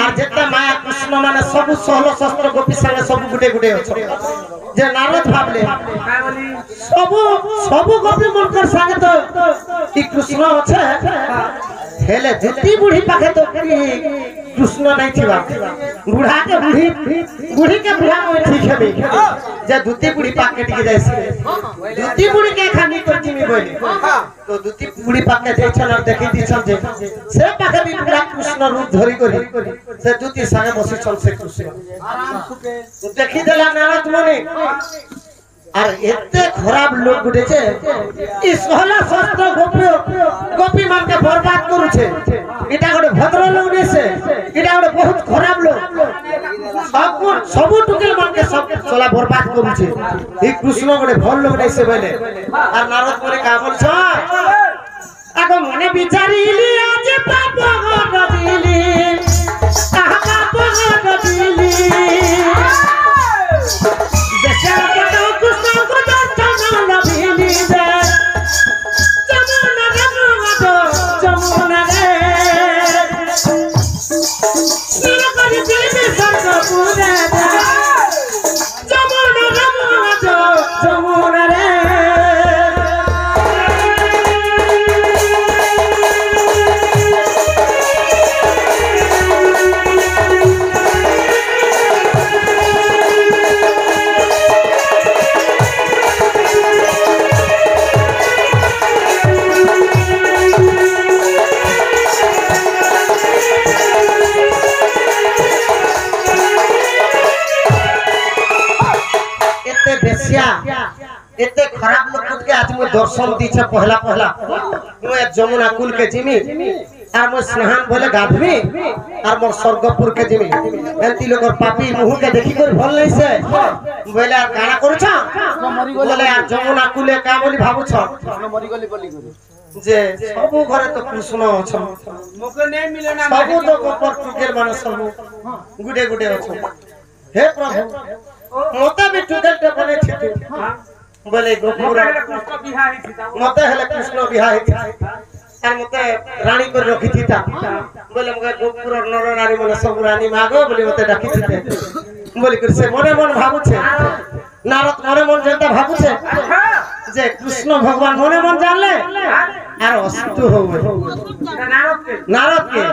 আর যেতে মায়া কৃষ্ণ মানে সবু সহল শস্ত্র গোপী সাথে সবু গুটে গুটে আছে যে নারদ ভাবলে সবু সবু গোপী মনকর সাথে তো কি কৃষ্ণ আছে হেলে জুতি বুড়ি পাখে তো কৃষ্ণ নাই থিবা বুढ़ा के बुढ़ी के बुढ़ा में ठीक है बे जे दुती बुढ़ी पाके टिके जाइसे दुती बुढ़ी के खानी तो जिमी बोली तो दुती बुढ़ी पाके जाय छन और देखि दी छन जे से पाके भी पूरा कृष्ण रूप धरि करी से दुती संगे बसी छन से कृष्ण आराम सुके तो देखि देला नारद मुनि আর এতে খারাপ লোক গুটেছে ই সহলা শস্ত্র গোপী মানকে বরবাদ করুছে এটা গটে ভদ্র লোক নেছে এটা গটে বহুত খারাপ লোক সবু টুকেল মানকে সব চলা বরবাদ করুছে এই কৃষ্ণ গটে ভাল লোক নেছে বলে আর নারদ পরে কা বলছ আগো মনে বিচারিলি আজ পাপ গদিলি আহা পাপ গদিলি দেশে एते खराब लोग के आज मैं दर्शन दीछे पहला पहला मैं जमुना कुल के जिमी और मैं स्नान बोले गाधवी और मोर स्वर्गपुर के जिमी एंती लोग पापी मुंह के देखि कर भल नहीं से बोले यार गाना करू छ बोले यार जमुना कुले का बोली भाबु छ मरी गली बोली करू जे सबु घरे तो कृष्ण छ मोके नहीं मिले ना सबु तो गोपर टुकेल माने सबु गुडे गुडे छ हे प्रभु मोता भी टुकेल ते बने छिते बोले गोपुर मते हेले कृष्ण बिहा हिता और मते रानी कर रखी थीता बोले मगे गोपुर नर नारी मन सब रानी मागो बोले मते डाकी थीते बोले कर से मने मन भाबु छे नारद मने मन जनता भाबु छे जे कृष्ण भगवान मने मन जानले और अस्तु होवे नारद के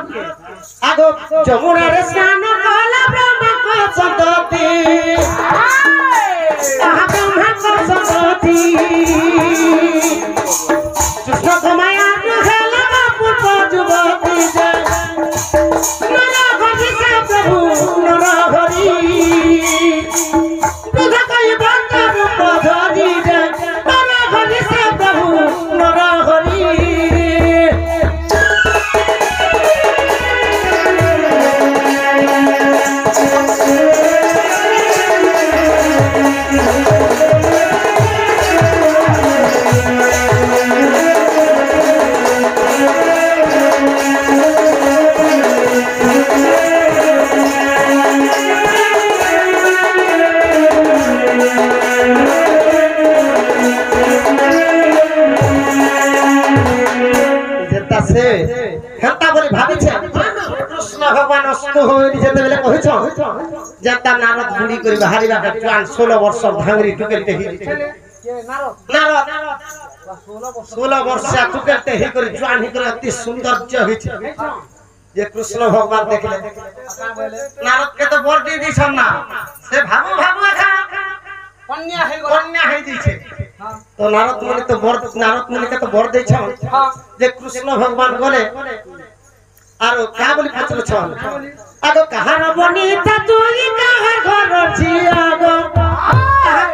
आगो जमुना रे स्नान कला ब्रह्म को संतति आहा ब्रह्म को संतति कृष्ण कमाया हेला पुष्प जुगति जे नर हरि से प्रभु नर हरि बुध कई बंद रूप धरि जे नर हरि से प्रभु नर हरि कृष्ण भगवान अस्त होनी जेते बेले कहि छ जेता नारद बुढ़ी करी बाहरी बाटे 16 वर्ष धांगरी टुकेलते ही नारद 16 वर्ष टुकेलते ही करी जवान ही करी अति सौंदर्य होई छ जे कृष्ण भगवान देखले नारद के तो बर दे दी छ ना से भाबू भाबू खा कन्या है दी छ तो नारद मुनि के तो बर दे छ जे कृष्ण भगवान गले आरो का बोली पचल छ आगो कहां न बनीता तुई कहां घर छिया गो कहां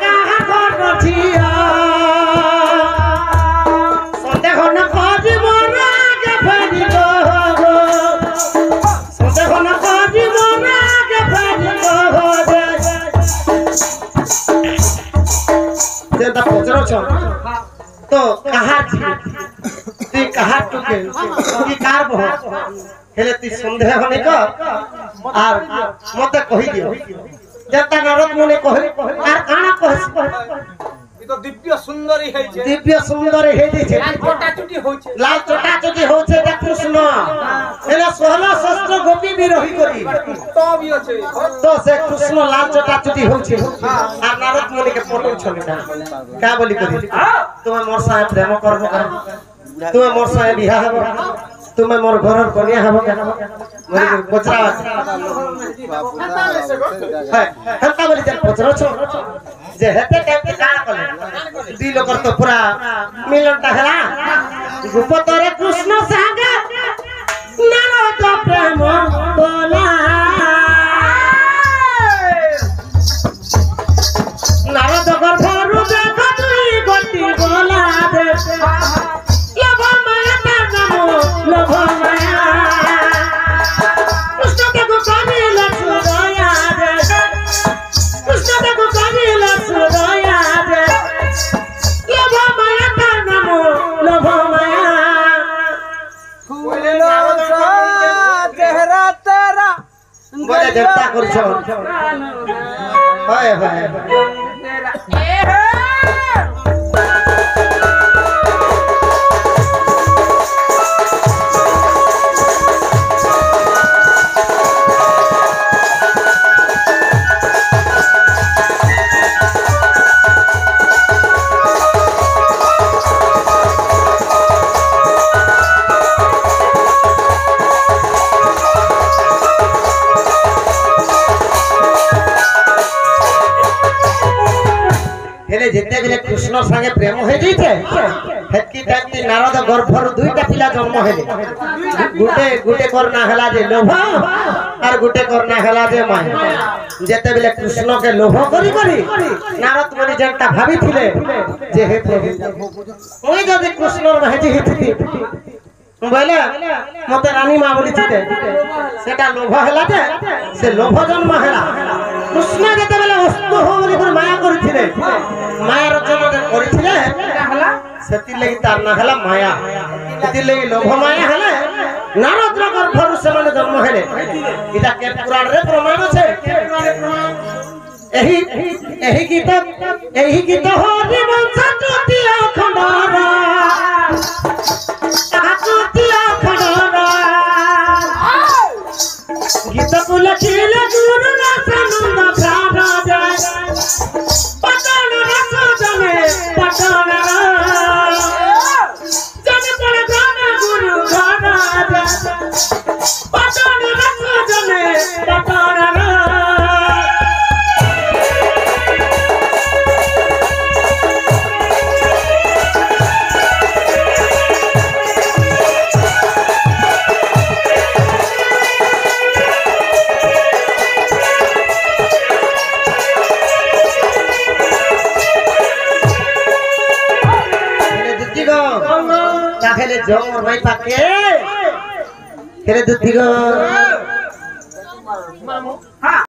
घर छिया संदेह न करी मन आगे फेरी गो संदेह न करी मन आगे फेरी गो जेता पचल छ तो कहां छी कहां टुके की कार बह हेले ती संदेह होने का और मते कहि दियो जेता नारद मुनि कहि आर काना कहस तो दिव्य सुंदरी है जे लाल चोटा चुटी होय छे कृष्ण हेले 16 शस्त्र गोपी भी रही करी तो भी আছে तो से कृष्ण लाल चटा चुटी होछि आ नारद मुनि के फोटो छले ना का बोली करी तुम्हें मोर साहे प्रेम करबो का तुम्हें मोर साहे बियाह हबो तुम्हें मोर घरर कन्या हबो का बोली पचरा है हंता बोली जब पचरो छ जे हेते टाइम के का कले दी लोकर तो पूरा मिलनटा हला गुप्तरे कृष्ण संगे नारद प्रेम बोला नारद गर्भरु देख तुई गति बोला दे लोभ माया नाम लोभ माया कृष्ण के कबिल सुदया दे कृष्ण के कबिल सुदया दे लोभ माया नाम लोभ माया बोले चेहरा तेरा बोले देवता करछो हाय हाय हेले जेते बेले कृष्ण संगे प्रेम हो जइते हेतकी टाइम नारद गर्भर दुईटा पिला जन्म हेले गुटे करना हला जे लोभ और गुटे करना हला जे माया जेते बेले कृष्ण के लोभ करी करी नारद मुनि जनता भाबी थिले जे हे प्रभु ओई जदि कृष्ण रहजी हिथि बोले मते रानी मां बोली थिते सेटा लोभ हला जे से लोभ जन्म हला कृष्ण जेते बेले वस्तु हो बोली पर माया करिथिले माया रचना करिथिले हला सेति लगी तार ना हला माया सेति लगी लोभ माया हले नारद गर्भरु समान जन्म हेले इता के पुराण रे प्रमाण छे एही गीत हरि वंश टुटिया खंडरा टुटिया खंडरा गीत को लखिले गुरु रसानंद प्यारा जाय पटन रस जने पटन जने पर गाना गुरु गाना जाय पटन रस जने पटन खेले जोर भाई पाके खेले दूधी गो